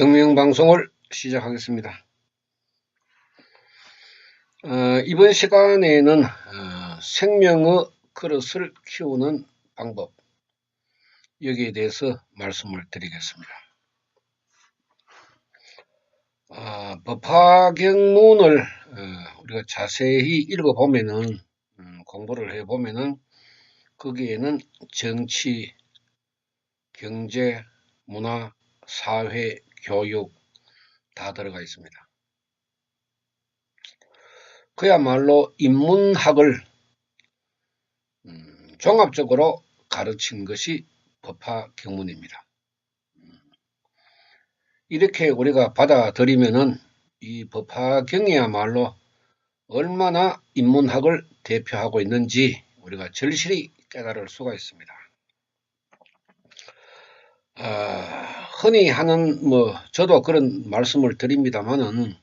동명방송을 시작하겠습니다. 이번 시간에는 생명의 그릇을 키우는 방법, 여기에 대해서 말씀을 드리겠습니다. 법화경문을 우리가 자세히 읽어보면은, 공부를 해보면은 거기에는 정치, 경제, 문화, 사회, 교육 다 들어가 있습니다. 그야말로 인문학을 종합적으로 가르친 것이 법화경문입니다. 이렇게 우리가 받아들이면은 이 법화경이야말로 얼마나 인문학을 대표하고 있는지 우리가 절실히 깨달을 수가 있습니다. 흔히 하는 저도 그런 말씀을 드립니다만은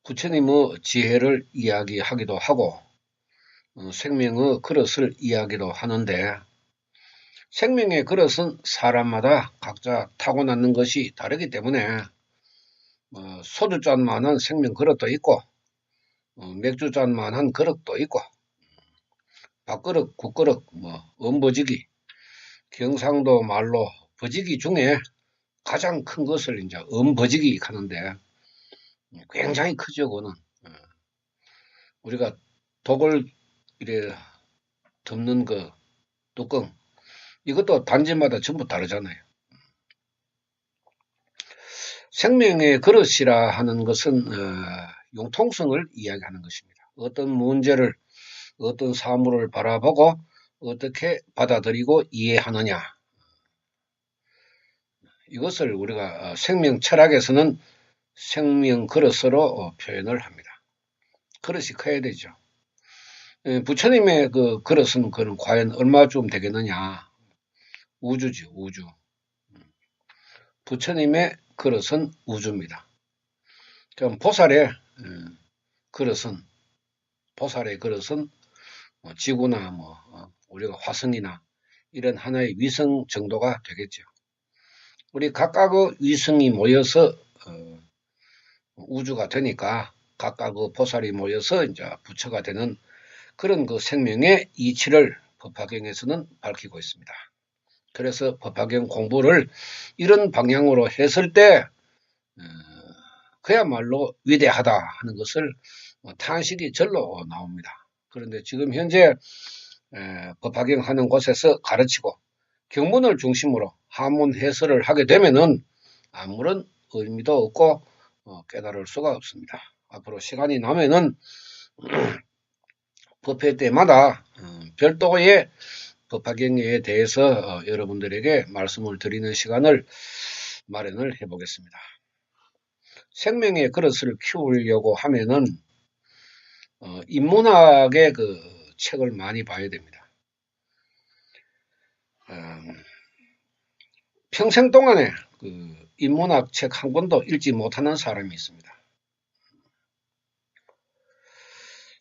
부처님의 지혜를 이야기하기도 하고 생명의 그릇을 이야기도 하는데, 생명의 그릇은 사람마다 각자 타고나는 것이 다르기 때문에 소주잔만한 생명 그릇도 있고 맥주잔만한 그릇도 있고 밥그릇, 국그릇, 엄버지기, 경상도 말로 버지기 중에 가장 큰 것을 이제 엄버지기 하는데 굉장히 크죠. 그거는 우리가 독을 이래 덮는 그 뚜껑, 이것도 단지마다 전부 다르잖아요. 생명의 그릇이라 하는 것은 융통성을 이야기하는 것입니다. 어떤 문제를, 어떤 사물을 바라보고 어떻게 받아들이고 이해하느냐, 이것을 우리가 생명 철학에서는 생명 그릇으로 표현을 합니다. 그릇이 커야 되죠. 부처님의 그 그릇은 그는 과연 얼마쯤 되겠느냐? 우주죠, 우주. 부처님의 그릇은 우주입니다. 그럼 보살의 그릇은 지구나 우리가 화성이나 이런 하나의 위성 정도가 되겠죠. 우리 각각의 위성이 모여서 우주가 되니까 각각의 보살이 모여서 이제 부처가 되는 그런 그 생명의 이치를 법화경에서는 밝히고 있습니다. 그래서 법화경 공부를 이런 방향으로 했을 때 그야말로 위대하다 하는 것을 탄식이 절로 나옵니다. 그런데 지금 현재 법화경 하는 곳에서 가르치고 경문을 중심으로 한문 해설을 하게 되면은 아무런 의미도 없고 깨달을 수가 없습니다. 앞으로 시간이 나면은 법회 때마다 별도의 법화경에 대해서 여러분들에게 말씀을 드리는 시간을 마련을 해보겠습니다. 생명의 그릇을 키우려고 하면은 인문학의 그 책을 많이 봐야 됩니다. 평생 동안에 그 인문학 책 한 권도 읽지 못하는 사람이 있습니다.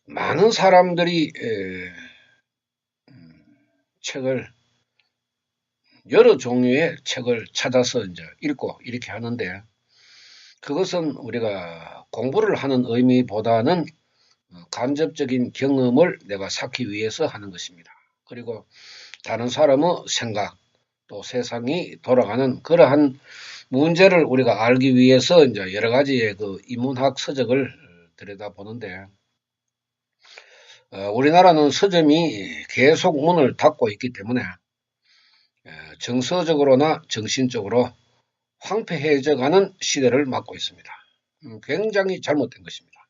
많은 사람들이 책을, 여러 종류의 책을 찾아서 이제 읽고 이렇게 하는데, 그것은 우리가 공부를 하는 의미보다는 간접적인 경험을 내가 쌓기 위해서 하는 것입니다. 그리고 다른 사람의 생각, 또 세상이 돌아가는 그러한 문제를 우리가 알기 위해서 이제 여러 가지의 그 인문학 서적을 들여다보는데, 우리나라는 서점이 계속 문을 닫고 있기 때문에 정서적으로나 정신적으로 황폐해져가는 시대를 맞고 있습니다. 굉장히 잘못된 것입니다.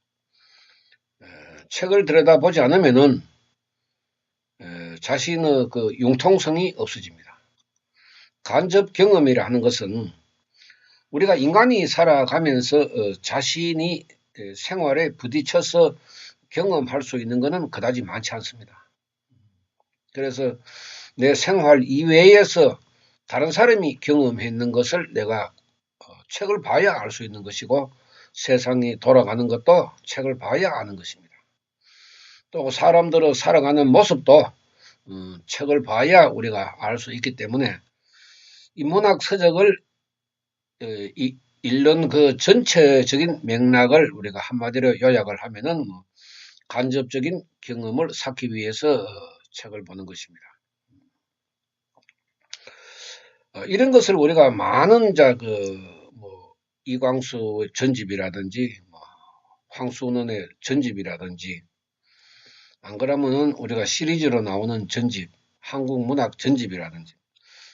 책을 들여다보지 않으면은 자신의 그 융통성이 없어집니다. 간접 경험이라 하는 것은 우리가 인간이 살아가면서 자신이 생활에 부딪혀서 경험할 수 있는 것은 그다지 많지 않습니다. 그래서 내 생활 이외에서 다른 사람이 경험했는 것을 내가 책을 봐야 알 수 있는 것이고, 세상이 돌아가는 것도 책을 봐야 아는 것입니다. 또 사람들의 살아가는 모습도 책을 봐야 우리가 알 수 있기 때문에 인문학 서적을 읽는 그 전체적인 맥락을 우리가 한마디로 요약을 하면은 간접적인 경험을 쌓기 위해서 책을 보는 것입니다. 이런 것을 우리가 많은 이광수의 전집이라든지 황순원의 전집이라든지 안 그러면은 우리가 시리즈로 나오는 전집, 한국문학 전집이라든지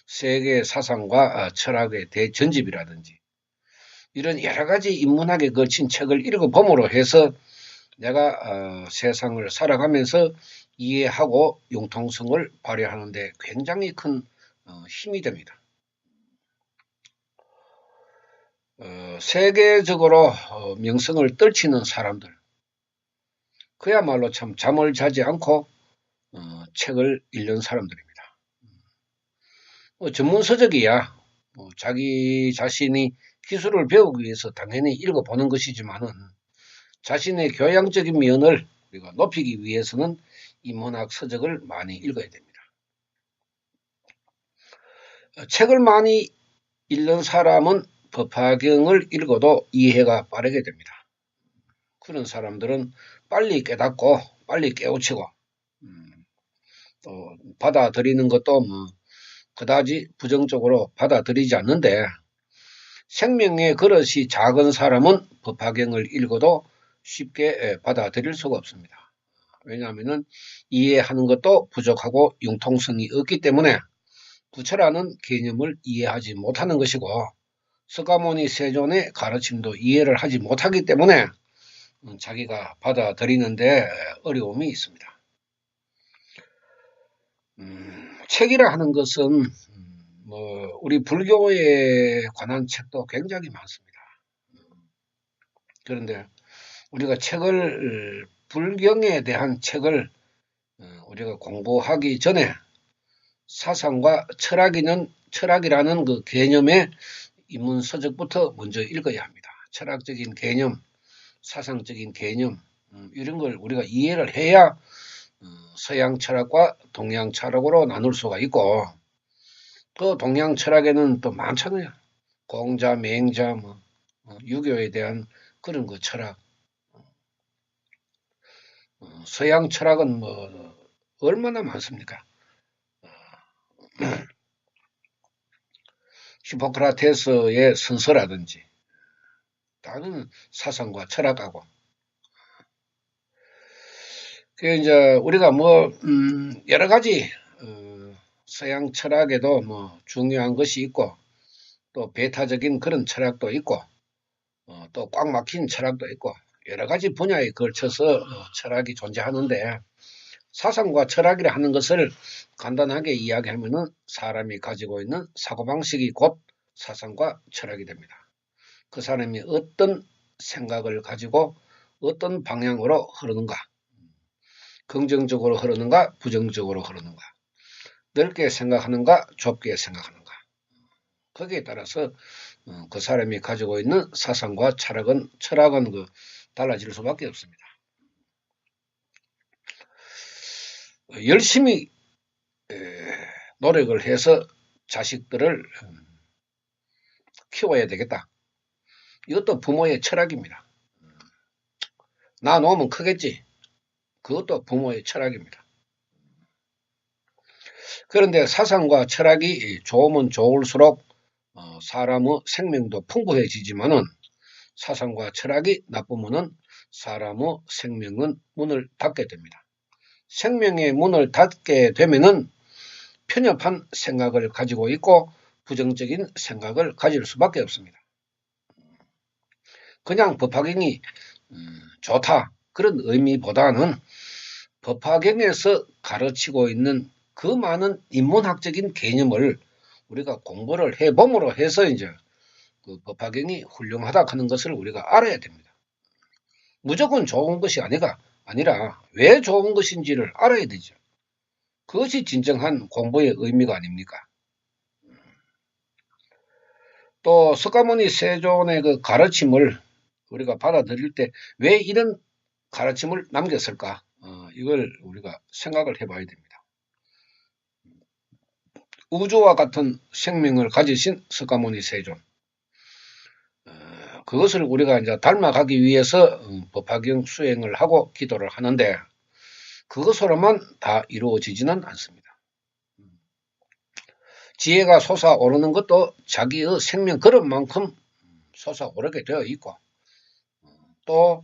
세계 사상과 철학의 대전집이라든지 이런 여러 가지 인문학에 걸친 책을 읽어봄으로 해서 내가 세상을 살아가면서 이해하고 융통성을 발휘하는 데 굉장히 큰 힘이 됩니다. 세계적으로 명성을 떨치는 사람들, 그야말로 참 잠을 자지 않고 책을 읽는 사람들입니다. 전문서적이야 자기 자신이 기술을 배우기 위해서 당연히 읽어보는 것이지만은 자신의 교양적인 면을 우리가 높이기 위해서는 인문학 서적을 많이 읽어야 됩니다. 책을 많이 읽는 사람은 법화경을 읽어도 이해가 빠르게 됩니다. 그런 사람들은 빨리 깨닫고 빨리 깨우치고 또 받아들이는 것도 그다지 부정적으로 받아들이지 않는데 생명의 그릇이 작은 사람은 법화경을 읽어도 쉽게 받아들일 수가 없습니다. 왜냐하면 이해하는 것도 부족하고 융통성이 없기 때문에 부처라는 개념을 이해하지 못하는 것이고 석가모니 세존의 가르침도 이해를 하지 못하기 때문에 자기가 받아들이는데 어려움이 있습니다. 책이라 하는 것은 우리 불교에 관한 책도 굉장히 많습니다. 그런데 우리가 불경에 대한 책을 우리가 공부하기 전에 사상과 철학이라는 그 개념의 입문서적부터 먼저 읽어야 합니다. 철학적인 개념, 사상적인 개념 이런 걸 우리가 이해를 해야 서양 철학과 동양 철학으로 나눌 수가 있고 또 동양 철학에는 또 많잖아요. 공자, 맹자, 유교에 대한 그런 그 철학. 서양 철학은 얼마나 많습니까? 히포크라테스의 선서라든지 다른 사상과 철학하고 이제 우리가 여러 가지 서양 철학에도 중요한 것이 있고 또 배타적인 그런 철학도 있고 또 꽉 막힌 철학도 있고 여러 가지 분야에 걸쳐서 철학이 존재하는데 사상과 철학이라 하는 것을 간단하게 이야기하면은 사람이 가지고 있는 사고방식이 곧 사상과 철학이 됩니다. 그 사람이 어떤 생각을 가지고 어떤 방향으로 흐르는가, 긍정적으로 흐르는가, 부정적으로 흐르는가, 넓게 생각하는가, 좁게 생각하는가. 거기에 따라서 그 사람이 가지고 있는 사상과 철학은 달라질 수밖에 없습니다. 열심히 노력을 해서 자식들을 키워야 되겠다. 이것도 부모의 철학입니다. 낳아놓으면 크겠지. 그것도 부모의 철학입니다. 그런데 사상과 철학이 좋으면 좋을수록 사람의 생명도 풍부해지지만은 사상과 철학이 나쁘면은 사람의 생명은 문을 닫게 됩니다. 생명의 문을 닫게 되면은 편협한 생각을 가지고 있고 부정적인 생각을 가질 수밖에 없습니다. 그냥 법화경이 좋다 그런 의미보다는 법화경에서 가르치고 있는 그 많은 인문학적인 개념을 우리가 공부를 해봄으로 해서 이제 그 법화경이 훌륭하다 하는 것을 우리가 알아야 됩니다. 무조건 좋은 것이 아니라 왜 좋은 것인지를 알아야 되죠. 그것이 진정한 공부의 의미가 아닙니까? 또 석가모니 세존의 그 가르침을 우리가 받아들일 때 왜 이런 가르침을 남겼을까? 이걸 우리가 생각을 해봐야 됩니다. 우주와 같은 생명을 가지신 석가모니 세존. 그것을 우리가 이제 닮아가기 위해서 법화경 수행을 하고 기도를 하는데 그것으로만 다 이루어지지는 않습니다. 지혜가 솟아오르는 것도 자기의 생명 그릇만큼 솟아오르게 되어 있고 또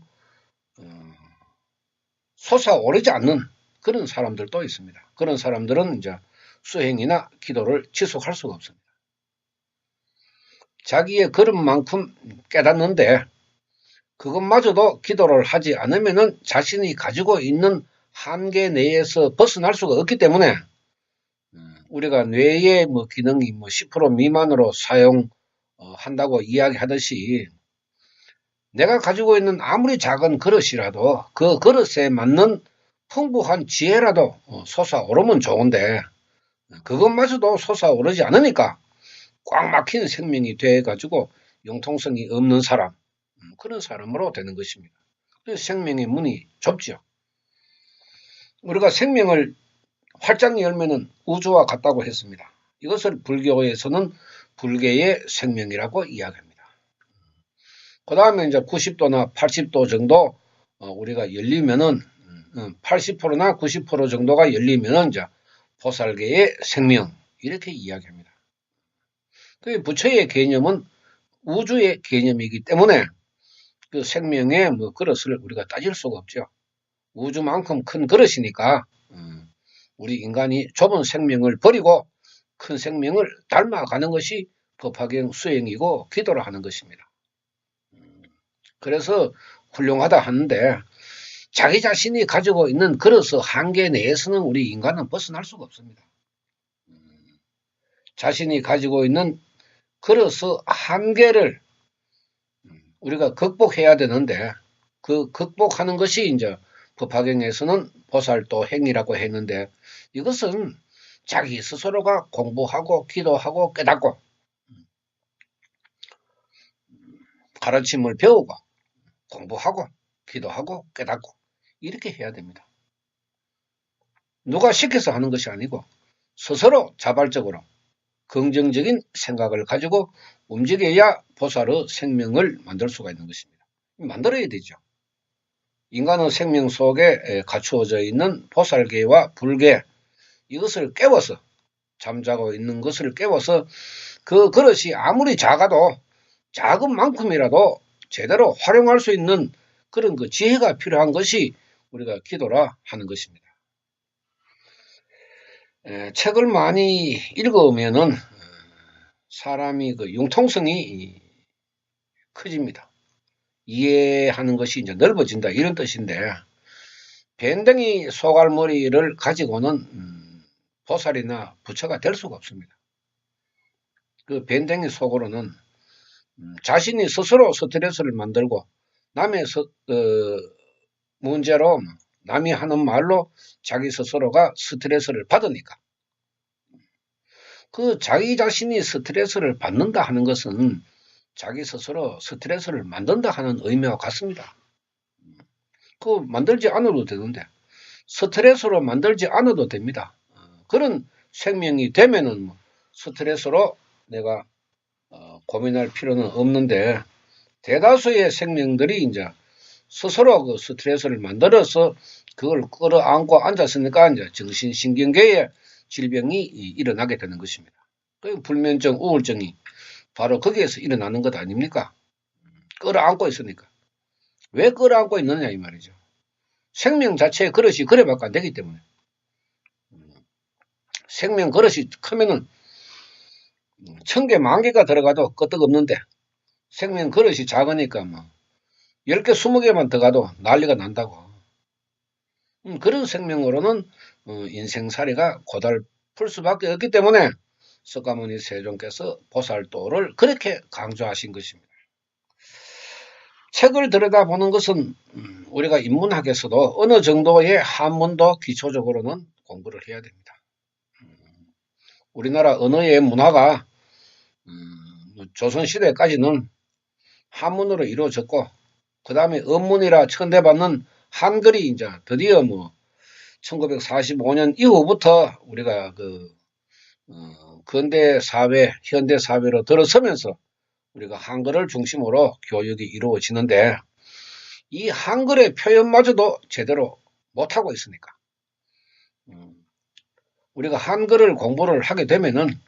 솟아오르지 않는 그런 사람들도 있습니다. 그런 사람들은 이제 수행이나 기도를 지속할 수가 없습니다. 자기의 그릇만큼 깨닫는데 그것마저도 기도를 하지 않으면은 자신이 가지고 있는 한계 내에서 벗어날 수가 없기 때문에 우리가 뇌의 기능이 10% 미만으로 사용한다고 이야기하듯이 내가 가지고 있는 아무리 작은 그릇이라도 그 그릇에 맞는 풍부한 지혜라도 솟아오르면 좋은데 그것마저도 솟아오르지 않으니까 꽉 막힌 생명이 돼가지고 융통성이 없는 사람, 그런 사람으로 되는 것입니다. 그래서 생명의 문이 좁죠. 우리가 생명을 활짝 열면은 우주와 같다고 했습니다. 이것을 불교에서는 불개의 생명이라고 이야기합니다. 그 다음에 이제 90도나 80도 정도 우리가 열리면은 80%나 90% 정도가 열리면은 이제 보살계의 생명 이렇게 이야기합니다. 그 부처의 개념은 우주의 개념이기 때문에 그 생명의 그릇을 우리가 따질 수가 없죠. 우주만큼 큰 그릇이니까 우리 인간이 좁은 생명을 버리고 큰 생명을 닮아가는 것이 법화경 수행이고 기도를 하는 것입니다. 그래서 훌륭하다 하는데 자기 자신이 가지고 있는 그릇의 한계 내에서는 우리 인간은 벗어날 수가 없습니다. 자신이 가지고 있는 그릇의 한계를 우리가 극복해야 되는데 그 극복하는 것이 이제 법화경에서는 보살도 행위라고 했는데 이것은 자기 스스로가 공부하고 기도하고 깨닫고 가르침을 배우고 공부하고 기도하고 깨닫고 이렇게 해야 됩니다. 누가 시켜서 하는 것이 아니고 스스로 자발적으로 긍정적인 생각을 가지고 움직여야 보살의 생명을 만들 수가 있는 것입니다. 만들어야 되죠. 인간의 생명 속에 갖추어져 있는 보살계와 불계 이것을 깨워서 잠자고 있는 것을 깨워서 그 그릇이 아무리 작아도 작은 만큼이라도 제대로 활용할 수 있는 그런 그 지혜가 필요한 것이 우리가 기도라 하는 것입니다. 책을 많이 읽으면은 사람이 그 융통성이 커집니다. 이해하는 것이 이제 넓어진다 이런 뜻인데 밴댕이 소갈머리를 가지고는 보살이나 부처가 될 수가 없습니다. 그 밴댕이 속으로는 자신이 스스로 스트레스를 만들고 남의 문제로 남이 하는 말로 자기 스스로가 스트레스를 받으니까 그 자기 자신이 스트레스를 받는다 하는 것은 자기 스스로 스트레스를 만든다 하는 의미와 같습니다. 그 만들지 않아도 되는데 스트레스로 만들지 않아도 됩니다. 그런 생명이 되면은 스트레스로 내가 고민할 필요는 없는데 대다수의 생명들이 이제 스스로 그 스트레스를 만들어서 그걸 끌어안고 앉았으니까 이제 정신신경계에 질병이 일어나게 되는 것입니다. 그 불면증, 우울증이 바로 거기에서 일어나는 것 아닙니까? 끌어안고 있으니까. 왜 끌어안고 있느냐 이 말이죠. 생명 자체의 그릇이 그래밖에 안 되기 때문에. 생명 그릇이 크면은 1000개, 10,000개가 들어가도 끄떡없는데 생명 그릇이 작으니까 10개, 20개만 들어가도 난리가 난다고. 그런 생명으로는 인생살이가 고달플 수밖에 없기 때문에 석가모니 세종께서 보살도를 그렇게 강조하신 것입니다. 책을 들여다보는 것은 우리가 인문학에서도 어느 정도의 한문도 기초적으로는 공부를 해야 됩니다. 우리나라 언어의 문화가 조선시대까지는 한문으로 이루어졌고 그 다음에 언문이라 천대받는 한글이 이제 드디어 1945년 이후부터 우리가 근대 사회, 현대 사회로 들어서면서 우리가 한글을 중심으로 교육이 이루어지는데 이 한글의 표현마저도 제대로 못하고 있으니까 우리가 한글을 공부를 하게 되면은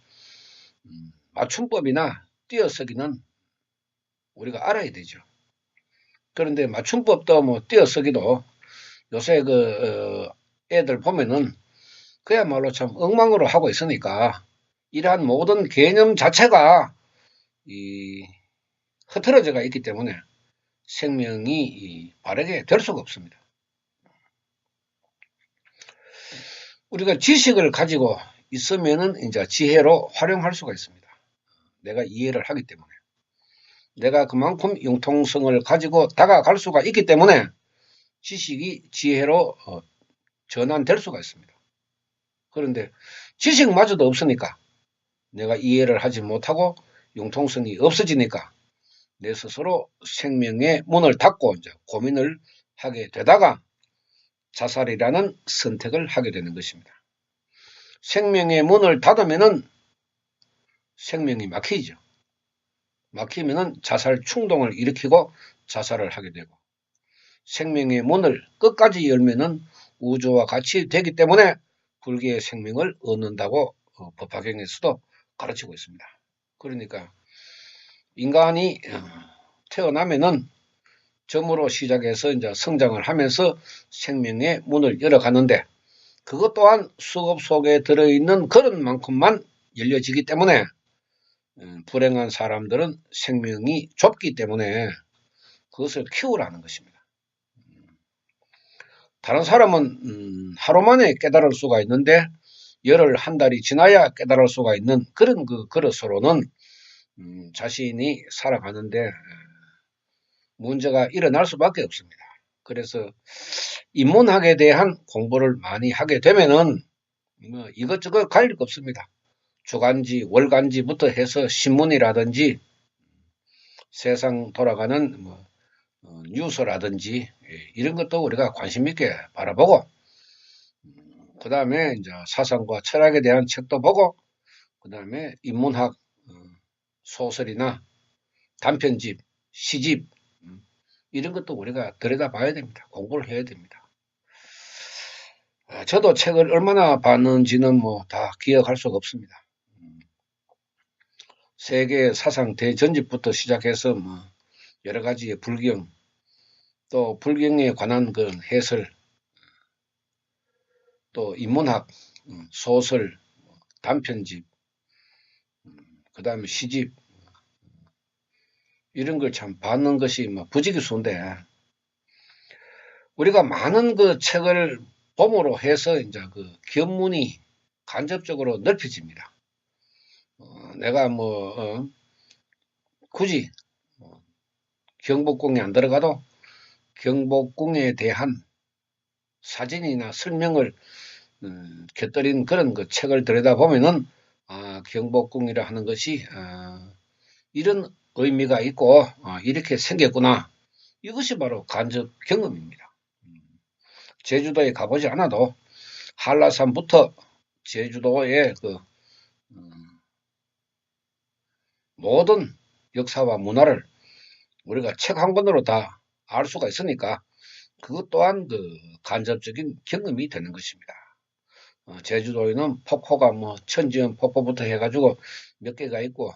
맞춤법이나 띄어쓰기는 우리가 알아야 되죠. 그런데 맞춤법도 뭐 띄어쓰기도 요새 애들 보면은 그야말로 참 엉망으로 하고 있으니까 이러한 모든 개념 자체가 흐트러져가 있기 때문에 생명이 바르게 될 수가 없습니다. 우리가 지식을 가지고 있으면은 이제 지혜로 활용할 수가 있습니다. 내가 이해를 하기 때문에. 내가 그만큼 융통성을 가지고 다가갈 수가 있기 때문에 지식이 지혜로 전환될 수가 있습니다. 그런데 지식마저도 없으니까 내가 이해를 하지 못하고 융통성이 없어지니까 내 스스로 생명의 문을 닫고 이제 고민을 하게 되다가 자살이라는 선택을 하게 되는 것입니다. 생명의 문을 닫으면은 생명이 막히죠. 막히면은 자살 충동을 일으키고 자살을 하게 되고 생명의 문을 끝까지 열면은 우주와 같이 되기 때문에 불개의 생명을 얻는다고 법화경에서도 가르치고 있습니다. 그러니까 인간이 태어나면은 점으로 시작해서 이제 성장을 하면서 생명의 문을 열어가는데 그것 또한 수업 속에 들어있는 그런 만큼만 열려지기 때문에 불행한 사람들은 생명이 좁기 때문에 그것을 키우라는 것입니다. 다른 사람은 하루 만에 깨달을 수가 있는데 열흘 한 달이 지나야 깨달을 수가 있는 그런 그릇으로는 자신이 살아가는데 문제가 일어날 수밖에 없습니다. 그래서 인문학에 대한 공부를 많이 하게 되면은 뭐 이것저것 가릴 거 없습니다. 주간지, 월간지부터 해서 신문이라든지 세상 돌아가는 뉴스라든지 이런 것도 우리가 관심 있게 바라보고 그 다음에 이제 사상과 철학에 대한 책도 보고 그 다음에 인문학 소설이나 단편집, 시집 이런 것도 우리가 들여다봐야 됩니다. 공부를 해야 됩니다. 저도 책을 얼마나 봤는지는 뭐 다 기억할 수가 없습니다. 세계 사상 대전집부터 시작해서 뭐 여러 가지의 불경, 또 불경에 관한 그런 해설, 또 인문학, 소설, 단편집, 그 다음에 시집, 이런 걸 참 받는 것이 뭐 부지기수인데, 우리가 많은 그 책을 봄으로 해서 이제 그 견문이 간접적으로 넓혀집니다. 내가 굳이 경복궁에 안 들어가도 경복궁에 대한 사진이나 설명을 곁들인 그런 그 책을 들여다보면은 경복궁이라 하는 것이 이런 의미가 있고 이렇게 생겼구나. 이것이 바로 간접 경험입니다. 제주도에 가보지 않아도 한라산부터 제주도의 그 모든 역사와 문화를 우리가 책 한 권으로 다 알 수가 있으니까 그것 또한 그 간접적인 경험이 되는 것입니다. 제주도에는 폭포가 뭐 천지연 폭포부터 해가지고 몇 개가 있고,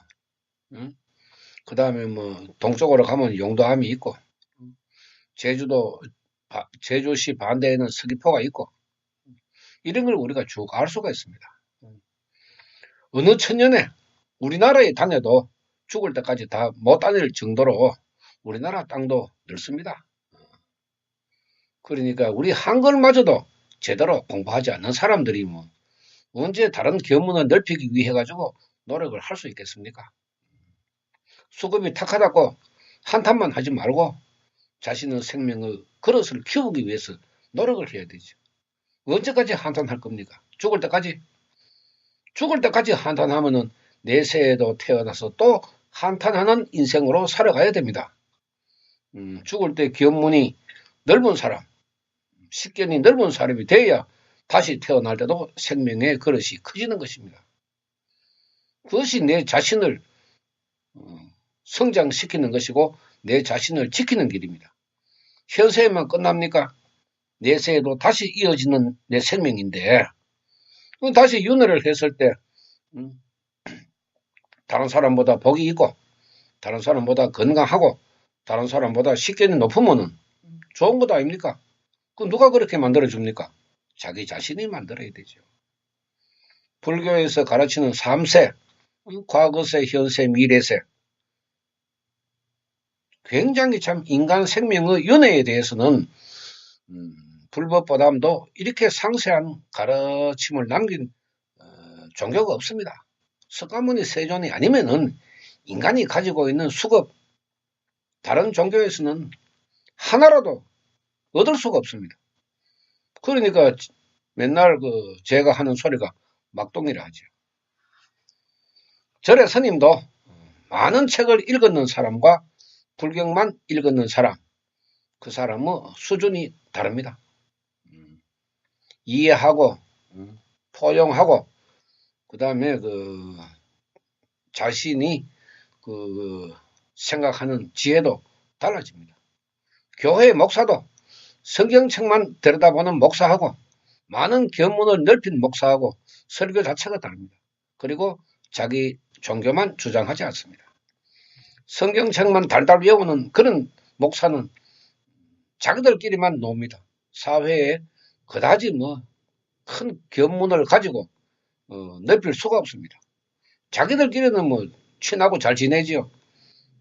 그 다음에 뭐 동쪽으로 가면 용도함이 있고, 제주시 반대에는 서귀포가 있고, 이런 걸 우리가 쭉 알 수가 있습니다. 어느 천년에 우리나라에 다녀도 죽을 때까지 다 못 다닐 정도로 우리나라 땅도 넓습니다. 그러니까 우리 한글마저도 제대로 공부하지 않는 사람들이 뭐 언제 다른 견문을 넓히기 위해 가지고 노력을 할 수 있겠습니까? 수급이 탁하다고 한탄만 하지 말고 자신의 생명의 그릇을 키우기 위해서 노력을 해야 되죠. 언제까지 한탄할 겁니까? 죽을 때까지? 죽을 때까지 한탄하면은 내세에도 태어나서 또 한탄하는 인생으로 살아가야 됩니다. 죽을 때 견문이 넓은 사람, 식견이 넓은 사람이 돼야 다시 태어날 때도 생명의 그릇이 커지는 것입니다. 그것이 내 자신을 성장시키는 것이고 내 자신을 지키는 길입니다. 현세에만 끝납니까? 내세에도 다시 이어지는 내 생명인데 다시 윤회를 했을 때 다른 사람보다 복이 있고 다른 사람보다 건강하고 다른 사람보다 식견이 높으면 좋은 것 아닙니까? 그 누가 그렇게 만들어줍니까? 자기 자신이 만들어야 되죠. 불교에서 가르치는 3세, 과거세, 현세, 미래세. 굉장히 참 인간 생명의 윤회에 대해서는 불법보담도 이렇게 상세한 가르침을 남긴 종교가 없습니다. 석가모니 세존이 아니면은 인간이 가지고 있는 수급, 다른 종교에서는 하나라도 얻을 수가 없습니다. 그러니까 맨날 제가 하는 소리가 막동이라 하죠. 절의 스님도 많은 책을 읽었는 사람과 불경만 읽었는 사람, 그 사람은 수준이 다릅니다. 이해하고 포용하고 그 다음에 자신이 생각하는 지혜도 달라집니다. 교회 목사도 성경책만 들여다보는 목사하고 많은 견문을 넓힌 목사하고 설교 자체가 다릅니다. 그리고 자기 종교만 주장하지 않습니다. 성경책만 달달 외우는 그런 목사는 자기들끼리만 놉니다. 사회에 그다지 큰 견문을 가지고 넓힐 수가 없습니다. 자기들끼리는 친하고 잘 지내지요.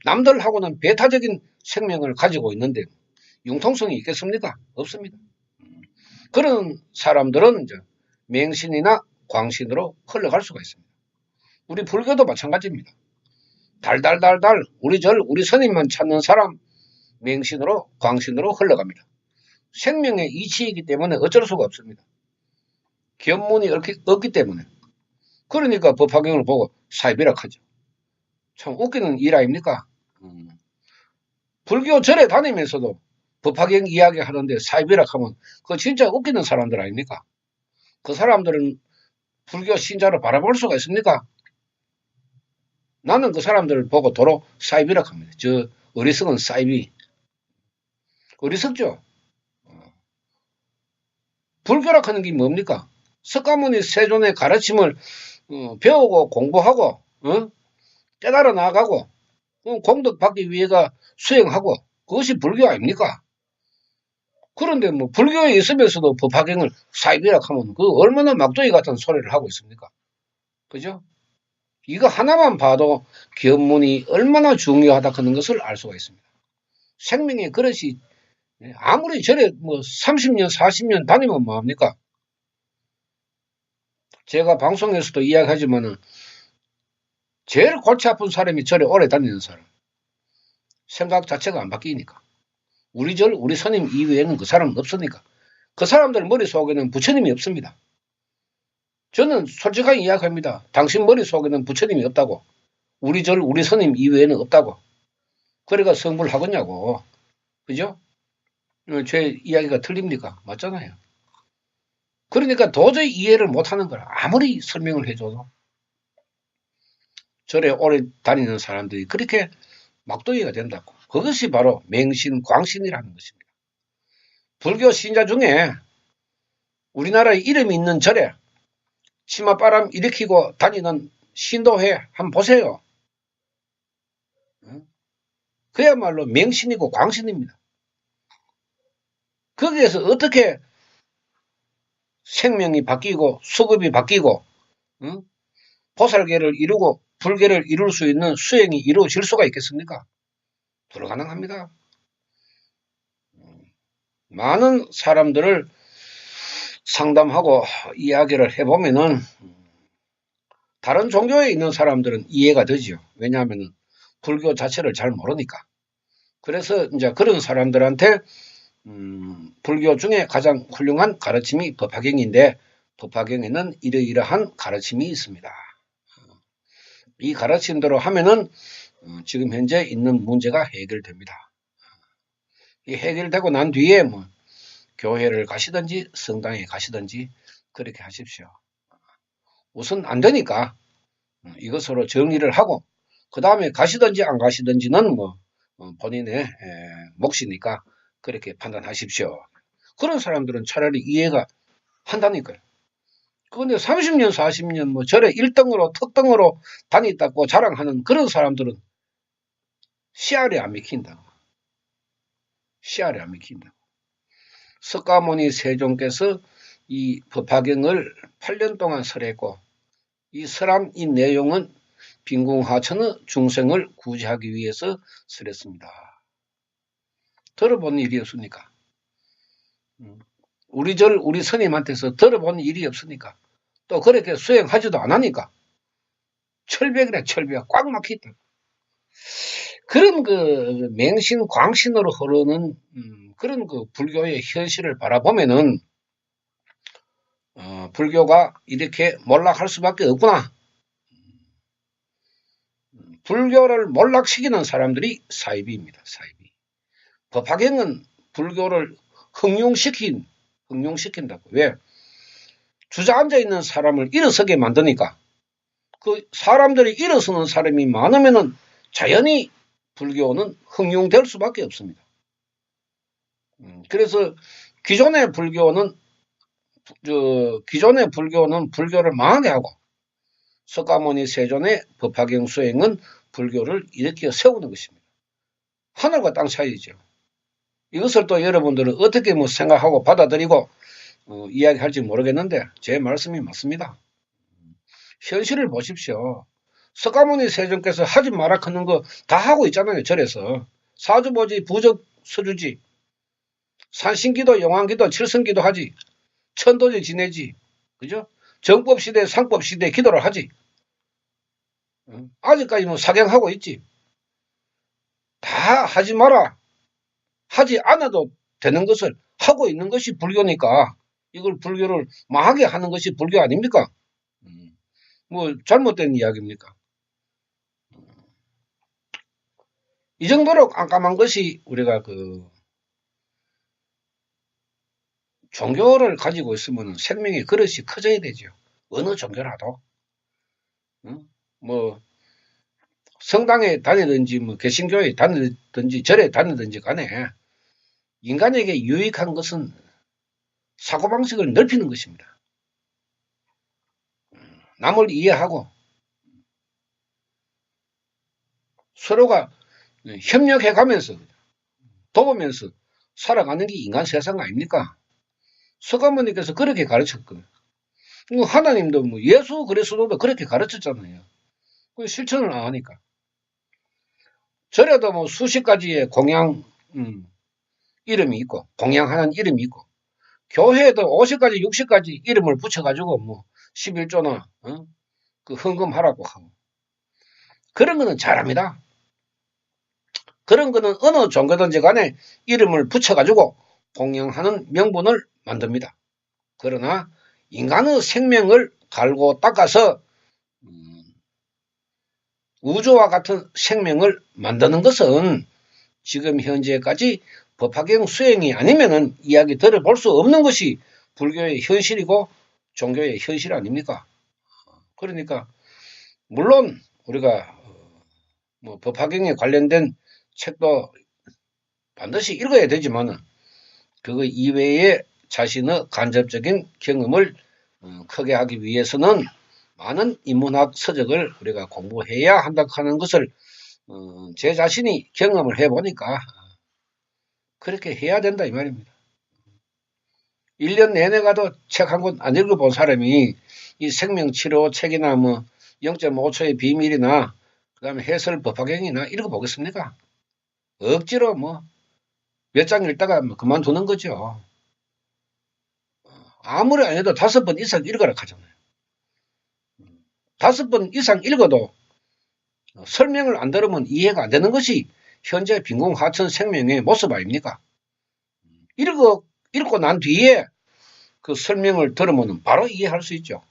남들하고는 배타적인 생명을 가지고 있는데 융통성이 있겠습니까? 없습니다. 그런 사람들은 이제 맹신이나 광신으로 흘러갈 수가 있습니다. 우리 불교도 마찬가지입니다. 달달달달 우리 절 우리 스님만 찾는 사람 맹신으로 광신으로 흘러갑니다. 생명의 이치이기 때문에 어쩔 수가 없습니다. 견문이 없기 때문에. 그러니까 법화경을 보고 사이비락하죠. 참 웃기는 일 아닙니까? 불교 절에 다니면서도 법화경 이야기 하는데 사이비락하면 그거 진짜 웃기는 사람들 아닙니까? 그 사람들은 불교 신자로 바라볼 수가 있습니까? 나는 그 사람들을 보고 도로 사이비락합니다. 저 어리석은 사이비. 어리석죠? 불교락하는 게 뭡니까? 석가모니 세존의 가르침을 배우고 공부하고 깨달아 나가고 공덕 받기 위해가 수행하고 그것이 불교 아닙니까? 그런데 불교에 있으면서도 법화경을 사이비락하면 그 얼마나 막둥이 같은 소리를 하고 있습니까? 그죠? 이거 하나만 봐도 견문이 얼마나 중요하다 하는 것을 알 수가 있습니다. 생명의 그릇이 아무리 절에 30년 40년 다니면 뭐합니까? 제가 방송에서도 이야기하지만은 제일 골치 아픈 사람이 절에 오래 다니는 사람. 생각 자체가 안 바뀌니까. 우리 절, 우리 스님 이외에는 그 사람은 없으니까. 그 사람들 머릿속에는 부처님이 없습니다. 저는 솔직하게 이야기합니다. 당신 머릿속에는 부처님이 없다고. 우리 절, 우리 스님 이외에는 없다고. 그래가 성불 하겠냐고. 그죠? 제 이야기가 틀립니까? 맞잖아요. 그러니까 도저히 이해를 못하는 거라. 아무리 설명을 해줘도. 절에 오래 다니는 사람들이 그렇게 막둥이가 된다고. 그것이 바로 맹신, 광신이라는 것입니다. 불교 신자 중에 우리나라에 이름이 있는 절에 치맛바람 일으키고 다니는 신도회 한번 보세요. 그야말로 맹신이고 광신입니다. 거기에서 어떻게 생명이 바뀌고 수급이 바뀌고 보살계를 이루고 불계를 이룰 수 있는 수행이 이루어질 수가 있겠습니까? 불가능합니다. 많은 사람들을 상담하고 이야기를 해보면은 다른 종교에 있는 사람들은 이해가 되죠. 왜냐하면 불교 자체를 잘 모르니까. 그래서 이제 그런 사람들한테 불교 중에 가장 훌륭한 가르침이 법화경인데 법화경에는 이러이러한 가르침이 있습니다. 이 가르침대로 하면은 지금 현재 있는 문제가 해결됩니다. 이 해결되고 난 뒤에 교회를 가시든지 성당에 가시든지 그렇게 하십시오. 우선 안 되니까 이것으로 정리를 하고 그 다음에 가시든지 안 가시든지는 뭐 본인의 몫이니까 그렇게 판단하십시오. 그런 사람들은 차라리 이해가 한다니까요. 그런데 30년, 40년 뭐 절에 1등으로 특등으로 다녔다고 자랑하는 그런 사람들은 씨알이 안 먹힌다고. 씨알이 안 먹힌다고. 석가모니 세종께서 이 법화경을 8년 동안 설했고 이 설한 이 내용은 빈궁하천의 중생을 구제하기 위해서 설했습니다. 들어본 일이 없으니까. 우리 스님한테서 들어본 일이 없으니까. 또 그렇게 수행하지도 않으니까. 철벽이래, 철벽. 꽉 막혀있다. 그런 그 맹신, 광신으로 흐르는 그런 그 불교의 현실을 바라보면은 불교가 이렇게 몰락할 수밖에 없구나. 불교를 몰락시키는 사람들이 사이비입니다. 사이비. 법화경은 불교를 흥룡시킨다고. 왜? 주저앉아 있는 사람을 일어서게 만드니까. 그 사람들이 일어서는 사람이 많으면은 자연히 불교는 흥룡될 수밖에 없습니다. 그래서 기존의 불교는 불교를 망하게 하고 석가모니 세존의 법화경 수행은 불교를 일으켜 세우는 것입니다. 하늘과 땅 차이죠. 이것을 또 여러분들은 어떻게 뭐 생각하고 받아들이고 이야기할지 모르겠는데 제 말씀이 맞습니다. 현실을 보십시오. 석가모니 세존께서 하지 마라 하는 거 다 하고 있잖아요. 절에서. 사주보지, 부적, 서주지, 산신기도, 영왕기도, 칠성기도 하지. 천도지 지내지. 그죠? 정법시대, 상법시대 기도를 하지. 아직까지 뭐 사경하고 있지. 다 하지 마라. 하지 않아도 되는 것을 하고 있는 것이 불교니까 이걸 불교를 망하게 하는 것이 불교 아닙니까? 뭐 잘못된 이야기입니까? 이 정도로 깜깜한 것이 우리가 그 종교를 가지고 있으면 생명의 그릇이 커져야 되죠. 어느 종교라도. 뭐 성당에 다니든지 뭐 개신교에 다니든지 절에 다니든지 간에 인간에게 유익한 것은 사고방식을 넓히는 것입니다. 남을 이해하고 서로가 협력해가면서 도우면서 살아가는 게 인간 세상 아닙니까? 석가모니께서 그렇게 가르쳤거든요. 하나님도 뭐 예수 그리스도도 그렇게 가르쳤잖아요. 실천을 안 하니까. 절에도 뭐 수십 가지의 공양 이름이 있고 공양하는 이름이 있고 교회에도 50가지 60가지 이름을 붙여가지고 뭐 11조나 그 헌금하라고 하고 그런 거는 잘합니다. 그런 거는 어느 종교든지 간에 이름을 붙여가지고 공양하는 명분을 만듭니다. 그러나 인간의 생명을 갈고 닦아서 우주와 같은 생명을 만드는 것은 지금 현재까지 법화경 수행이 아니면은 이야기 들어볼 수 없는 것이 불교의 현실이고 종교의 현실 아닙니까? 그러니까 물론 우리가 뭐 법화경에 관련된 책도 반드시 읽어야 되지만은 그거 이외에 자신의 간접적인 경험을 크게 하기 위해서는 많은 인문학 서적을 우리가 공부해야 한다고 하는 것을 제 자신이 경험을 해보니까 그렇게 해야 된다 이 말입니다. 1년 내내 가도 책 한 권 안 읽어본 사람이 이 생명치료 책이나 뭐 0.5초의 비밀이나 그 다음에 해설 법화경이나 읽어보겠습니까? 억지로 뭐 몇 장 읽다가 그만두는 거죠. 아무리 안 해도 5번 이상 읽어라 하잖아요. 5번 이상 읽어도 설명을 안 들으면 이해가 안 되는 것이 현재 빈궁하천 생명의 모습 아닙니까? 읽고 난 뒤에 그 설명을 들으면 바로 이해할 수 있죠.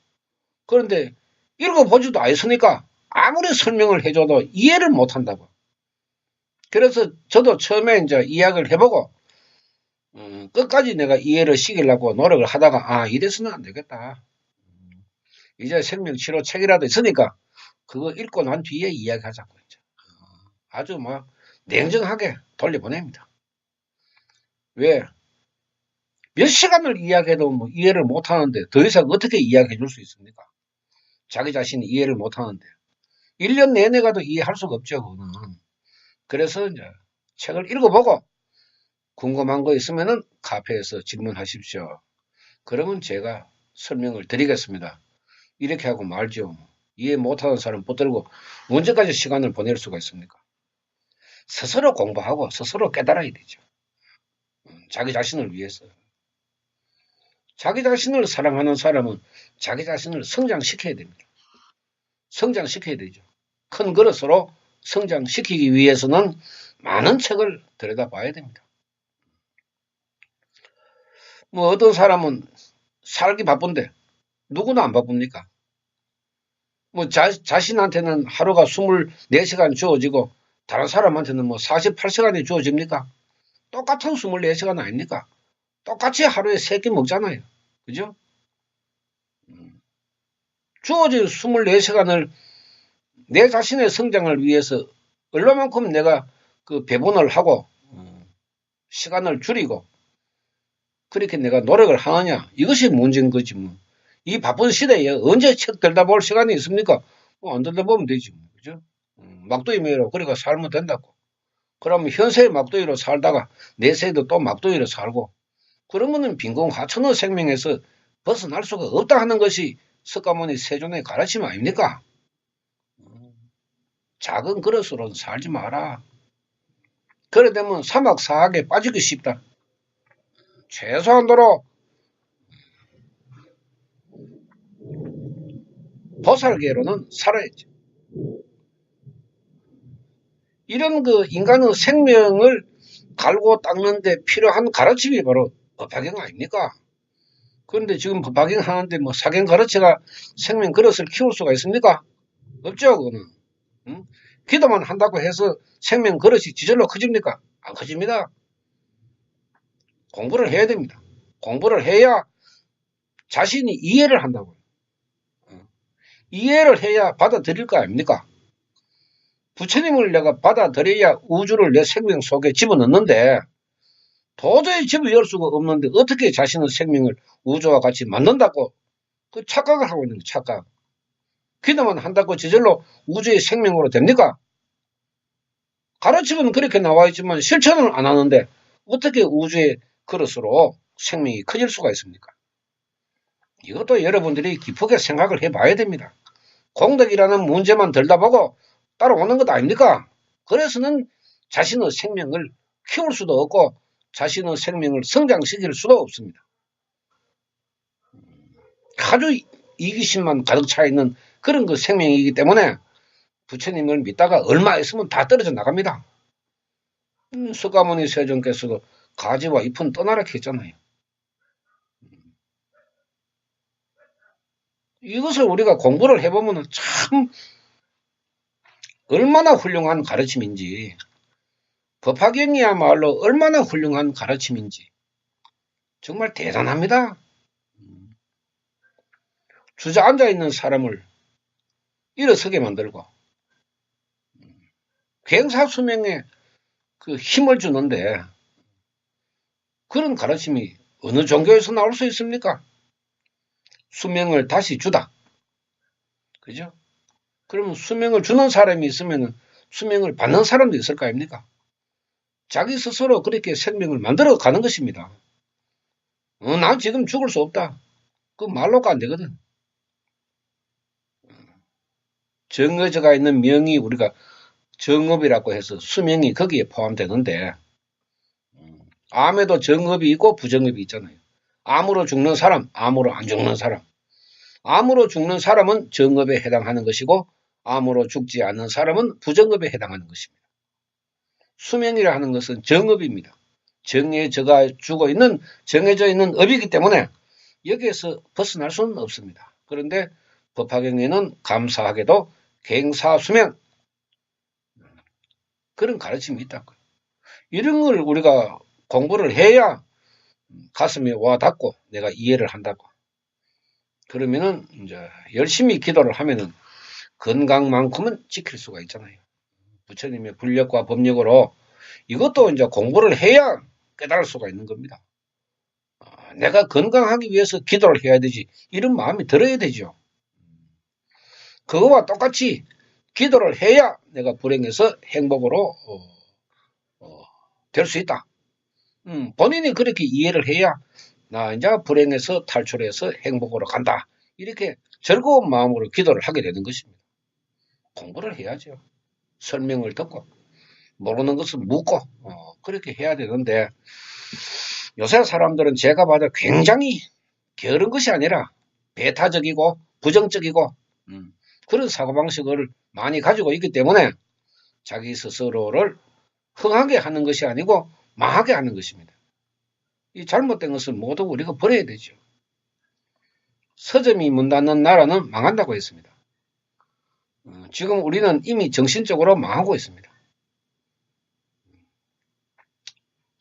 그런데 읽어보지도 않았으니까 아무리 설명을 해줘도 이해를 못한다고. 그래서 저도 처음에 이제 이야기를 해보고 끝까지 내가 이해를 시키려고 노력을 하다가 이래서는 안 되겠다. 이제 생명치료 책이라도 있으니까 그거 읽고 난 뒤에 이야기하자고. 이제. 아주 막 냉정하게 돌려보냅니다. 왜? 몇 시간을 이야기해도 뭐 이해를 못하는데 더 이상 어떻게 이야기해 줄 수 있습니까? 자기 자신이 이해를 못하는데 1년 내내 가도 이해할 수가 없죠. 그거는. 그래서 이제 책을 읽어보고 궁금한 거 있으면은 카페에서 질문하십시오. 그러면 제가 설명을 드리겠습니다. 이렇게 하고 말죠. 이해 못하는 사람 붙들고 언제까지 시간을 보낼 수가 있습니까? 스스로 공부하고 스스로 깨달아야 되죠. 자기 자신을 위해서. 자기 자신을 사랑하는 사람은 자기 자신을 성장시켜야 됩니다. 성장시켜야 되죠. 큰 그릇으로 성장시키기 위해서는 많은 책을 들여다봐야 됩니다. 뭐 어떤 사람은 살기 바쁜데 누구나 안 바쁩니까? 뭐 자신한테는 하루가 24시간 주어지고 다른 사람한테는 뭐 48시간이 주어집니까? 똑같은 24시간 아닙니까? 똑같이 하루에 3끼 먹잖아요. 그죠? 주어진 24시간을 내 자신의 성장을 위해서 얼마만큼 내가 그 배분을 하고 시간을 줄이고 그렇게 내가 노력을 하느냐 이것이 문제인 거지 뭐. 이 바쁜 시대에 언제 책 들여다볼 시간이 있습니까? 뭐 안 들여다보면 되지 뭐. 그죠? 막도이 매로 그러니까 살면 된다고. 그러면 현세의 막도이로 살다가 내세에도 또 막도이로 살고 그러면은 빈곤하천의 생명에서 벗어날 수가 없다 하는 것이 석가모니 세존의 가르침 아닙니까? 작은 그릇으로는 살지 마라. 그래 되면 사막사학에 빠지기 쉽다. 최소한도로 보살계로는 살아야지. 이런 그 인간의 생명을 갈고 닦는데 필요한 가르침이 바로 법화경 아닙니까? 그런데 지금 법화경 하는데 뭐 사경 가르쳐가 생명 그릇을 키울 수가 있습니까? 없죠, 그거는. 응? 기도만 한다고 해서 생명 그릇이 지절로 커집니까? 안 커집니다. 공부를 해야 됩니다. 공부를 해야 자신이 이해를 한다고요. 이해를 해야 받아들일 거 아닙니까? 부처님을 내가 받아들여야 우주를 내 생명 속에 집어넣는데 도저히 집어열 수가 없는데 어떻게 자신의 생명을 우주와 같이 만든다고 그 착각을 하고 있는 거예요. 착각. 기도만 한다고 저절로 우주의 생명으로 됩니까? 가르침은 그렇게 나와 있지만 실천을 안 하는데 어떻게 우주의 그릇으로 생명이 커질 수가 있습니까? 이것도 여러분들이 깊게 생각을 해봐야 됩니다. 공덕이라는 문제만 들다보고 따라오는 것 아닙니까? 그래서는 자신의 생명을 키울 수도 없고 자신의 생명을 성장시킬 수도 없습니다. 아주 이기심만 가득 차 있는 그런 그 생명이기 때문에 부처님을 믿다가 얼마 있으면 다 떨어져 나갑니다. 석가모니 세존께서도 가지와 잎은 떠나라 했잖아요. 이것을 우리가 공부를 해보면 참 얼마나 훌륭한 가르침인지 법화경이야말로 얼마나 훌륭한 가르침인지 정말 대단합니다. 주저앉아 있는 사람을 일어서게 만들고 굉사수명에 그 힘을 주는데 그런 가르침이 어느 종교에서 나올 수 있습니까? 수명을 다시 주다. 그죠? 그러면 수명을 주는 사람이 있으면 수명을 받는 사람도 있을 거 아닙니까? 자기 스스로 그렇게 생명을 만들어 가는 것입니다. 난 지금 죽을 수 없다. 그 말로가 안 되거든. 정해져가 있는 명이 우리가 정업이라고 해서 수명이 거기에 포함되는데 암에도 정업이 있고 부정업이 있잖아요. 암으로 죽는 사람, 암으로 안 죽는 사람. 암으로 죽는 사람은 정업에 해당하는 것이고 암으로 죽지 않는 사람은 부정업에 해당하는 것입니다. 수명이라 하는 것은 정업입니다. 정해져 있는 업이기 때문에 여기에서 벗어날 수는 없습니다. 그런데 법화경에는 감사하게도 갱사수명 그런 가르침이 있다고요. 이런 걸 우리가 공부를 해야 가슴에 와 닿고 내가 이해를 한다고. 그러면은 이제 열심히 기도를 하면은 건강만큼은 지킬 수가 있잖아요. 부처님의 불력과 법력으로 이것도 이제 공부를 해야 깨달을 수가 있는 겁니다. 내가 건강하기 위해서 기도를 해야 되지. 이런 마음이 들어야 되죠. 그거와 똑같이 기도를 해야 내가 불행에서 행복으로 될 수 있다. 본인이 그렇게 이해를 해야 나 이제 불행에서 탈출해서 행복으로 간다. 이렇게 즐거운 마음으로 기도를 하게 되는 것입니다. 공부를 해야죠. 설명을 듣고 모르는 것을 묻고 그렇게 해야 되는데 요새 사람들은 제가 봐도 굉장히 게으른 것이 아니라 배타적이고 부정적이고 그런 사고방식을 많이 가지고 있기 때문에 자기 스스로를 흥하게 하는 것이 아니고 망하게 하는 것입니다. 이 잘못된 것을 모두 우리가 버려야 되죠. 서점이 문 닫는 나라는 망한다고 했습니다. 지금 우리는 이미 정신적으로 망하고 있습니다.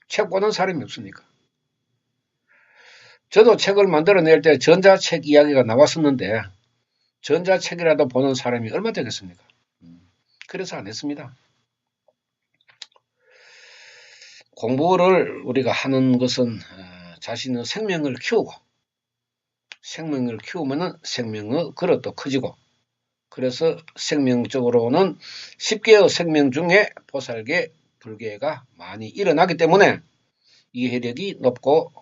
책 보는 사람이 없으니까. 저도 책을 만들어낼 때 전자책 이야기가 나왔었는데 전자책이라도 보는 사람이 얼마 되겠습니까? 그래서 안 했습니다. 공부를 우리가 하는 것은 자신의 생명을 키우고 생명을 키우면 생명의 그릇도 커지고 그래서 생명적으로는 10개의 생명 중에 보살계, 불계가 많이 일어나기 때문에 이해력이 높고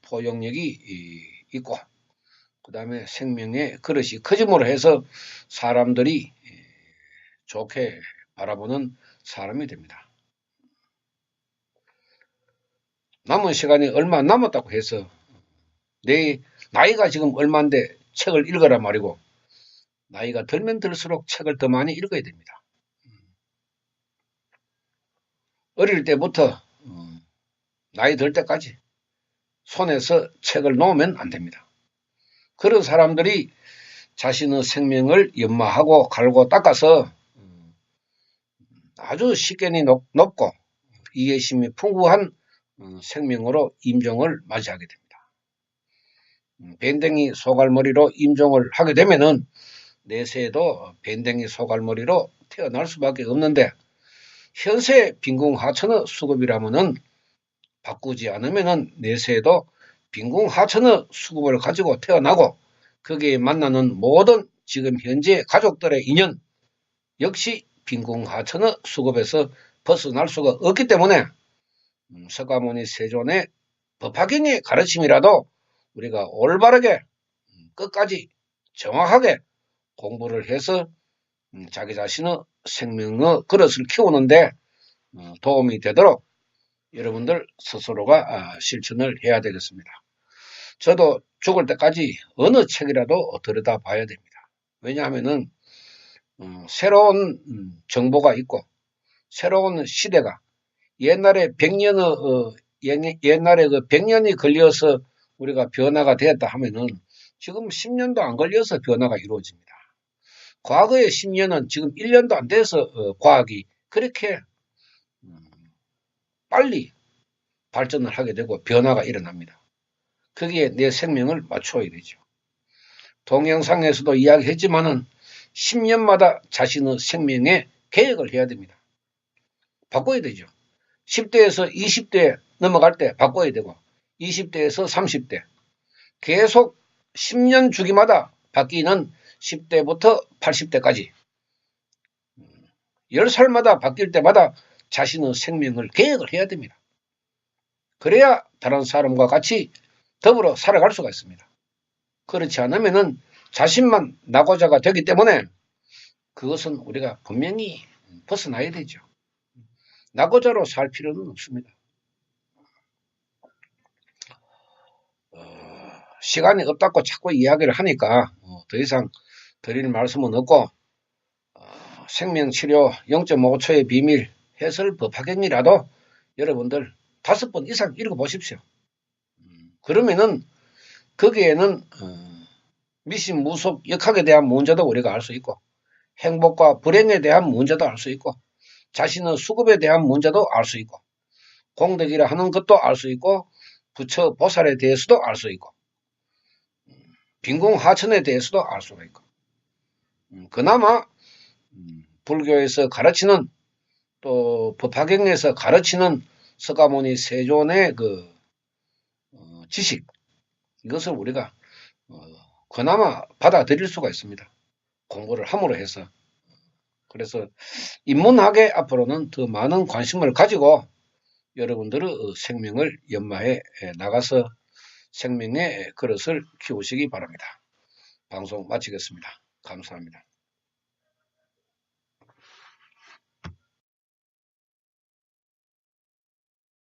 포용력이 있고 그 다음에 생명의 그릇이 커짐으로 해서 사람들이 좋게 바라보는 사람이 됩니다. 남은 시간이 얼마 남았다고 해서 내 나이가 지금 얼마인데 책을 읽어라 말이고 나이가 들면 들수록 책을 더 많이 읽어야 됩니다. 어릴 때부터 나이 들 때까지 손에서 책을 놓으면 안 됩니다. 그런 사람들이 자신의 생명을 연마하고 갈고 닦아서 아주 식견이 높고 이해심이 풍부한 생명으로 임종을 맞이하게 됩니다. 밴댕이 소갈머리로 임종을 하게 되면은 내세에도 밴댕이 소갈머리로 태어날 수밖에 없는데 현세 빈궁하천의 수급이라면은 바꾸지 않으면은 내세에도 빈궁하천의 수급을 가지고 태어나고 거기에 만나는 모든 지금 현재 가족들의 인연 역시 빈궁하천의 수급에서 벗어날 수가 없기 때문에 석가모니 세존의 법화경의 가르침이라도 우리가 올바르게 끝까지 정확하게 공부를 해서 자기 자신의 생명의 그릇을 키우는데 도움이 되도록 여러분들 스스로가 실천을 해야 되겠습니다. 저도 죽을 때까지 어느 책이라도 들여다봐야 됩니다. 왜냐하면은 새로운 정보가 있고 새로운 시대가 옛날에 100년의 옛날에 그 100년이 걸려서 우리가 변화가 되었다 하면은 지금 10년도 안 걸려서 변화가 이루어집니다. 과거의 10년은 지금 1년도 안 돼서 과학이 그렇게 빨리 발전을 하게 되고 변화가 일어납니다. 거기에 내 생명을 맞춰야 되죠. 동영상에서도 이야기했지만은 10년마다 자신의 생명에 계획을 해야 됩니다. 바꿔야 되죠. 10대에서 20대 넘어갈 때 바꿔야 되고 20대에서 30대 계속 10년 주기마다 바뀌는 10대부터 80대까지 10살마다 바뀔 때마다 자신의 생명을 계획을 해야 됩니다. 그래야 다른 사람과 같이 더불어 살아갈 수가 있습니다. 그렇지 않으면은 자신만 낙오자가 되기 때문에 그것은 우리가 분명히 벗어나야 되죠. 낙오자로 살 필요는 없습니다. 시간이 없다고 자꾸 이야기를 하니까 더 이상 드릴 말씀은 없고 생명치료 0.5초의 비밀 해설 법화경이라도 여러분들 5번 이상 읽어보십시오. 그러면은 거기에는 미신무속 역학에 대한 문제도 우리가 알 수 있고 행복과 불행에 대한 문제도 알 수 있고 자신의 수급에 대한 문제도 알 수 있고 공덕이라 하는 것도 알 수 있고 부처 보살에 대해서도 알 수 있고 빈궁하천에 대해서도 알 수가 있고 그나마 불교에서 가르치는 또 법화경에서 가르치는 서가모니 세존의 그 지식, 이것을 우리가 그나마 받아들일 수가 있습니다. 공부를 함으로 해서. 그래서 인문학에 앞으로는 더 많은 관심을 가지고 여러분들의 생명을 연마해 나가서 생명의 그릇을 키우시기 바랍니다. 방송 마치겠습니다. 감사합니다.